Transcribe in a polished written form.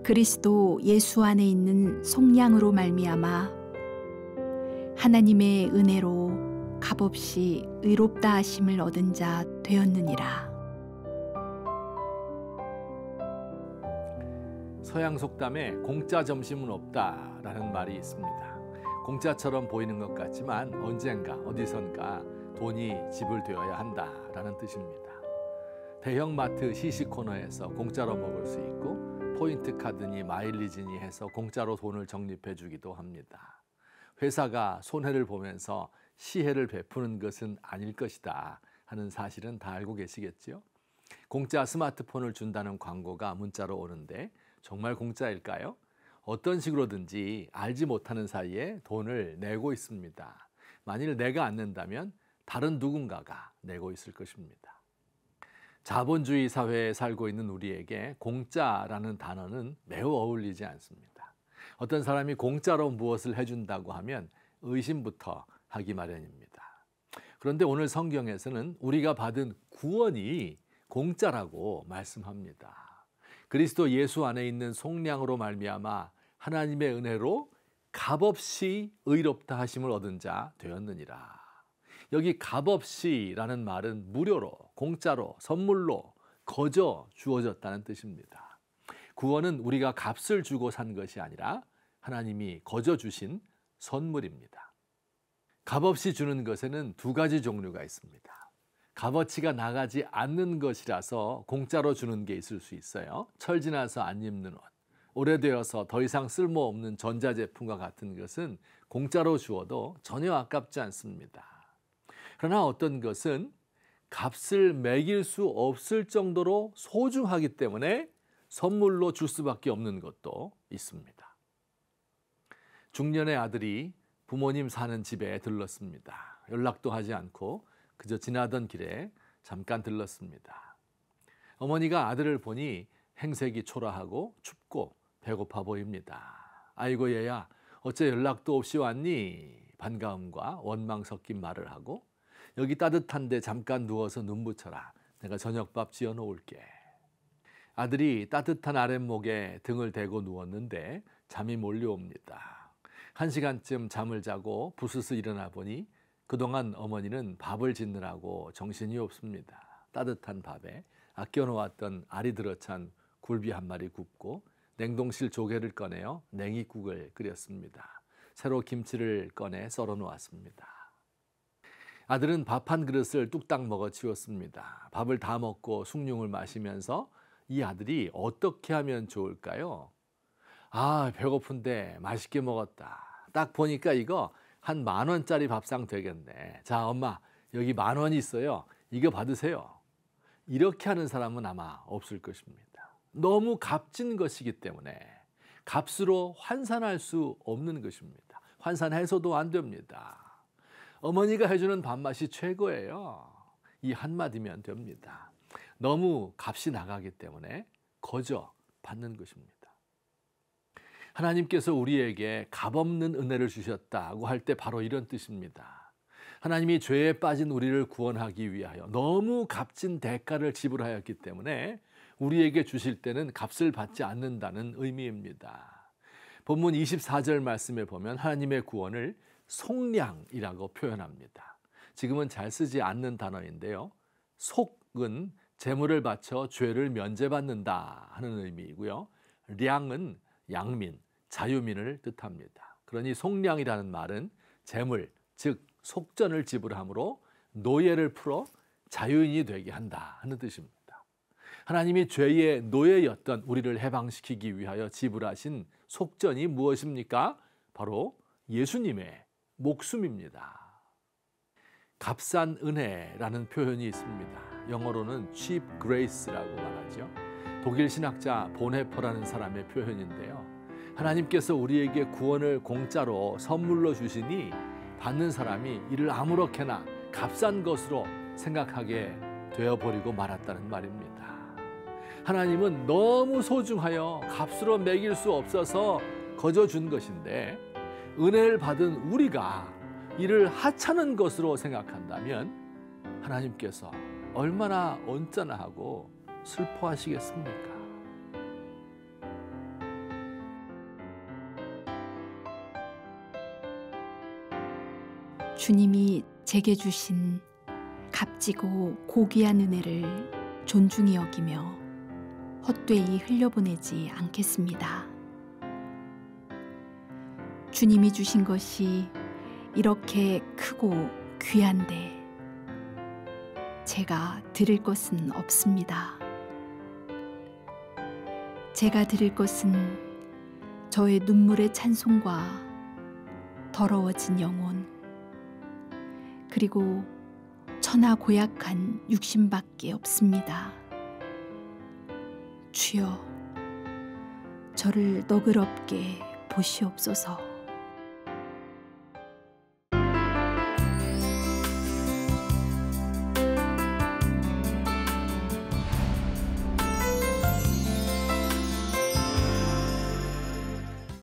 그리스도 예수 안에 있는 속량으로 말미암아 하나님의 은혜로 값없이 의롭다 하심을 얻은 자 되었느니라. 서양 속담에 공짜 점심은 없다라는 말이 있습니다. 공짜처럼 보이는 것 같지만 언젠가 어디선가 돈이 지불되어야 한다라는 뜻입니다. 대형 마트 시식 코너에서 공짜로 먹을 수 있고 포인트 카드니 마일리지니 해서 공짜로 돈을 적립해 주기도 합니다. 회사가 손해를 보면서 시혜를 베푸는 것은 아닐 것이다 하는 사실은 다 알고 계시겠죠? 공짜 스마트폰을 준다는 광고가 문자로 오는데 정말 공짜일까요? 어떤 식으로든지 알지 못하는 사이에 돈을 내고 있습니다. 만일 내가 안 낸다면 다른 누군가가 내고 있을 것입니다. 자본주의 사회에 살고 있는 우리에게 공짜라는 단어는 매우 어울리지 않습니다. 어떤 사람이 공짜로 무엇을 해준다고 하면 의심부터 하기 마련입니다. 그런데 오늘 성경에서는 우리가 받은 구원이 공짜라고 말씀합니다. 그리스도 예수 안에 있는 속량으로 말미암아 하나님의 은혜로 값없이 의롭다 하심을 얻은 자 되었느니라. 여기 값없이라는 말은 무료로, 공짜로, 선물로, 거저 주어졌다는 뜻입니다. 구원은 우리가 값을 주고 산 것이 아니라 하나님이 거저 주신 선물입니다. 값없이 주는 것에는 두 가지 종류가 있습니다. 값어치가 나가지 않는 것이라서 공짜로 주는 게 있을 수 있어요. 철 지나서 안 입는 옷, 오래되어서 더 이상 쓸모없는 전자제품과 같은 것은 공짜로 주어도 전혀 아깝지 않습니다. 그러나 어떤 것은 값을 매길 수 없을 정도로 소중하기 때문에 선물로 줄 수밖에 없는 것도 있습니다. 중년의 아들이 부모님 사는 집에 들렀습니다. 연락도 하지 않고 그저 지나던 길에 잠깐 들렀습니다. 어머니가 아들을 보니 행색이 초라하고 춥고 배고파 보입니다. 아이고 얘야, 어째 연락도 없이 왔니? 반가움과 원망 섞인 말을 하고 여기 따뜻한데 잠깐 누워서 눈 붙여라. 내가 저녁밥 지어 놓을게. 아들이 따뜻한 아랫목에 등을 대고 누웠는데 잠이 몰려옵니다. 1시간쯤 잠을 자고 부스스 일어나 보니 그동안 어머니는 밥을 짓느라고 정신이 없습니다. 따뜻한 밥에 아껴놓았던 알이 들어찬 굴비 한 마리 굽고 냉동실 조개를 꺼내어 냉이국을 끓였습니다. 새로 김치를 꺼내 썰어 놓았습니다. 아들은 밥 한 그릇을 뚝딱 먹어 치웠습니다. 밥을 다 먹고 숭늉을 마시면서 이 아들이 어떻게 하면 좋을까요? 아, 배고픈데 맛있게 먹었다. 딱 보니까 이거 한 10,000원짜리 밥상 되겠네. 자, 엄마, 여기 10,000원 있어요. 이거 받으세요. 이렇게 하는 사람은 아마 없을 것입니다. 너무 값진 것이기 때문에 값으로 환산할 수 없는 것입니다. 환산해서도 안 됩니다. 어머니가 해주는 밥맛이 최고예요. 이 한마디면 됩니다. 너무 값이 나가기 때문에 거저 받는 것입니다. 하나님께서 우리에게 값없는 은혜를 주셨다고 할 때 바로 이런 뜻입니다. 하나님이 죄에 빠진 우리를 구원하기 위하여 너무 값진 대가를 지불하였기 때문에 우리에게 주실 때는 값을 받지 않는다는 의미입니다. 본문 24절 말씀에 보면 하나님의 구원을 속량이라고 표현합니다. 지금은 잘 쓰지 않는 단어인데요. 속은 재물을 바쳐 죄를 면제받는다 하는 의미이고요. 량은 양민, 자유민을 뜻합니다. 그러니 속량이라는 말은 재물, 즉 속전을 지불함으로 노예를 풀어 자유인이 되게 한다 하는 뜻입니다. 하나님이 죄의 노예였던 우리를 해방시키기 위하여 지불하신 속전이 무엇입니까? 바로 예수님의 목숨입니다. 값싼 은혜라는 표현이 있습니다. 영어로는 cheap grace라고 말하죠. 독일 신학자 보네퍼라는 사람의 표현인데요. 하나님께서 우리에게 구원을 공짜로 선물로 주시니 받는 사람이 이를 아무렇게나 값싼 것으로 생각하게 되어버리고 말았다는 말입니다. 하나님은 너무 소중하여 값으로 매길 수 없어서 거저 준 것인데 은혜를 받은 우리가 이를 하찮은 것으로 생각한다면 하나님께서 얼마나 언짢아하고 슬퍼하시겠습니까? 주님이 제게 주신 값지고 고귀한 은혜를 존중히 여기며 헛되이 흘려보내지 않겠습니다. 주님이 주신 것이 이렇게 크고 귀한데 제가 드릴 것은 없습니다. 제가 드릴 것은 저의 눈물의 찬송과 더러워진 영혼, 그리고 천하 고약한 육신밖에 없습니다. 주여, 저를 너그럽게 보시옵소서.